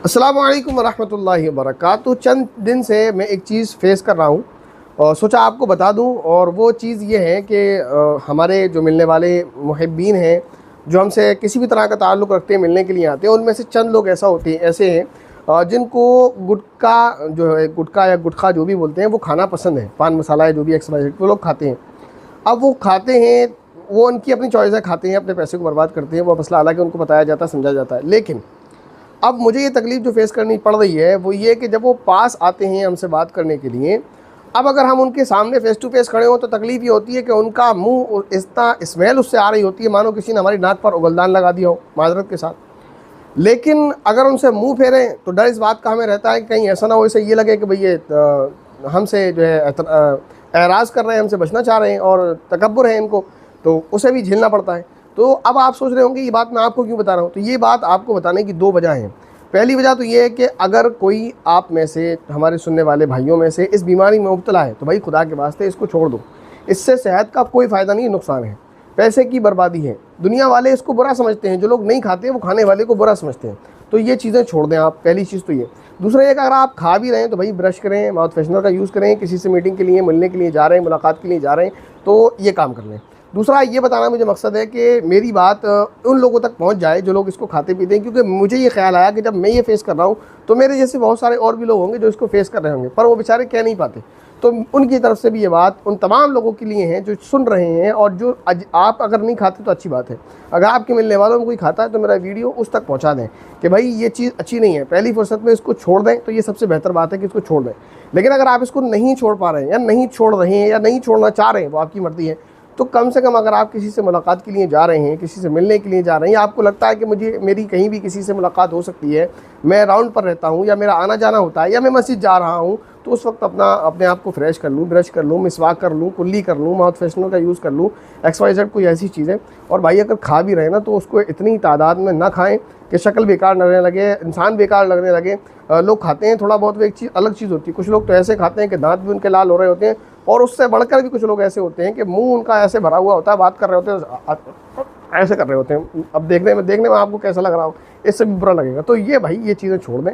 अस्सलाम वालेकुम रहमतुल्लाहि व बरकातुहू। चंद दिन से मैं एक चीज़ फ़ेस कर रहा हूँ और सोचा आपको बता दूँ। और वो चीज़ ये है कि हमारे जो मिलने वाले मुहिब्बीन हैं, जो हमसे किसी भी तरह का ताल्लुक़ रखते हैं, मिलने के लिए आते हैं, उनमें से चंद लोग ऐसे हैं जिनको गुटखा जो है, गुटखा या गुटखा जो भी बोलते हैं, वो खाना पसंद है। पान मसाला है जो भी एक्स वो लोग खाते हैं। अब वो खाते हैं, वो उनकी अपनी चॉइस है, खाते हैं, अपने पैसे को बर्बाद करते हैं, वो मसला अलग है, उनको बताया जाता है, समझा जाता है। लेकिन अब मुझे ये तकलीफ़ जो फ़ेस करनी पड़ रही है वो ये कि जब वो पास आते हैं हमसे बात करने के लिए, अब अगर हम उनके सामने फ़ेस टू फ़ेस खड़े हों तो तकलीफ़ ये होती है कि उनका मुंह इतना स्मेल उससे आ रही होती है मानो किसी ने हमारी नाक पर उगलदान लगा दिया हो, माज़रत के साथ। लेकिन अगर उनसे मुंह फेरें तो डर इस बात का हमें रहता है कि कहीं ऐसा ना हो, इसे ये लगे कि भाई ये हमसे जो है एराज़ कर रहे हैं, हमसे बचना चाह रहे हैं और तकब्बुर है इनको, तो उसे भी झेलना पड़ता है। तो अब आप सोच रहे होंगे ये बात मैं आपको क्यों बता रहा हूँ। तो ये बात आपको बताने की दो वजह हैं। पहली वजह तो ये है कि अगर कोई आप में से, हमारे सुनने वाले भाइयों में से इस बीमारी में मुब्तला है तो भाई खुदा के वास्ते इसको छोड़ दो। इससे सेहत का कोई फ़ायदा नहीं, नुकसान है, पैसे की बर्बादी है। दुनिया वाले इसको बुरा समझते हैं, जो लोग नहीं खाते वो खाने वाले को बुरा समझते हैं। तो ये चीज़ें छोड़ दें आप, पहली चीज़ तो ये। दूसरा ये कि अगर आप खा भी रहे हैं तो भाई ब्रश करें, माउथ फ्रेशनर का यूज़ करें, किसी से मीटिंग के लिए, मिलने के लिए जा रहे हैं, मुलाकात के लिए जा रहे हैं, तो ये काम कर लें। दूसरा ये बताना मुझे मकसद है कि मेरी बात उन लोगों तक पहुंच जाए जो लोग इसको खाते पीते हैं, क्योंकि मुझे ये ख्याल आया कि जब मैं ये फ़ेस कर रहा हूँ तो मेरे जैसे बहुत सारे और भी लोग होंगे जो इसको फ़ेस कर रहे होंगे, पर वो बेचारे कह नहीं पाते। तो उनकी तरफ से भी ये बात उन तमाम लोगों के लिए है जो सुन रहे हैं, और जो आप अगर नहीं खाते तो अच्छी बात है, अगर आपके मिलने वालों में कोई खाता है तो मेरा वीडियो उस तक पहुँचा दें कि भाई ये चीज़ अच्छी नहीं है, पहली फुर्सत में इसको छोड़ दें। तो ये सबसे बेहतर बात है कि इसको छोड़ दें। लेकिन अगर आप इसको नहीं छोड़ पा रहे हैं, या नहीं छोड़ रहे हैं, या नहीं छोड़ना चाह रहे हैं, वो आपकी मर्ज़ी है, तो कम से कम अगर आप किसी से मुलाकात के लिए जा रहे हैं, किसी से मिलने के लिए जा रहे हैं, या आपको लगता है कि मेरी कहीं भी किसी से मुलाकात हो सकती है, मैं राउंड पर रहता हूँ, या मेरा आना जाना होता है, या मैं मस्जिद जा रहा हूँ, तो उस वक्त अपने आप को फ्रेश कर लूँ, ब्रश कर लूँ, मिसवाक कर लूँ, कुल्ली कर लूँ, माउथ फ्रेशनर का यूज़ कर लूँ, XYZ कोई ऐसी चीज़ें। और भाई अगर खा भी रहे ना तो उसको इतनी तादाद में ना खाएं कि शक्ल बेकार लगने लगे, इंसान बेकार लगने लगे। लोग खाते हैं थोड़ा बहुत, वो एक चीज़ अलग चीज़ होती है। कुछ लोग तो ऐसे खाते हैं कि दांत भी उनके लाल हो रहे होते हैं, और उससे बढ़कर भी कुछ लोग ऐसे होते हैं कि मुंह उनका ऐसे भरा हुआ होता है, बात कर रहे होते हैं ऐसे कर रहे होते हैं। अब देखने में आपको कैसा लग रहा हो, इससे भी बुरा लगेगा। तो ये भाई ये चीज़ें छोड़ दें।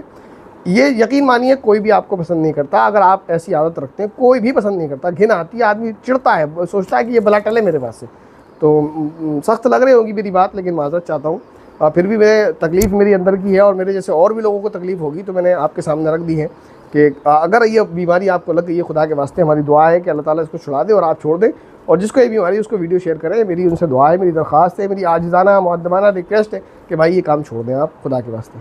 ये यकीन मानिए कोई भी आपको पसंद नहीं करता अगर आप ऐसी आदत रखते हैं, कोई भी पसंद नहीं करता, घिन आती है, आदमी चिढ़ता है, सोचता है कि ये भला टले मेरे पास से। तो सख्त लग रही होगी मेरी बात, लेकिन माज़रत चाहता हूँ। फिर भी मैं तकलीफ़ मेरी अंदर की है, और मेरे जैसे और भी लोगों को तकलीफ़ होगी, तो मैंने आपके सामने रख दी है कि अगर ये बीमारी आपको लग गई है, खुदा के वास्ते हमारी दुआ है कि अल्लाह ताला इसको छुड़ा दे और आप छोड़ दें। और जिसको ये बीमारी उसको वीडियो शेयर करें, मेरी उनसे दुआ है, मेरी दरख्वास्त है, मेरी आजिज़ाना मुअद्दबाना रिक्वेस्ट है कि भाई ये काम छोड़ दें आप, खुदा के वास्ते।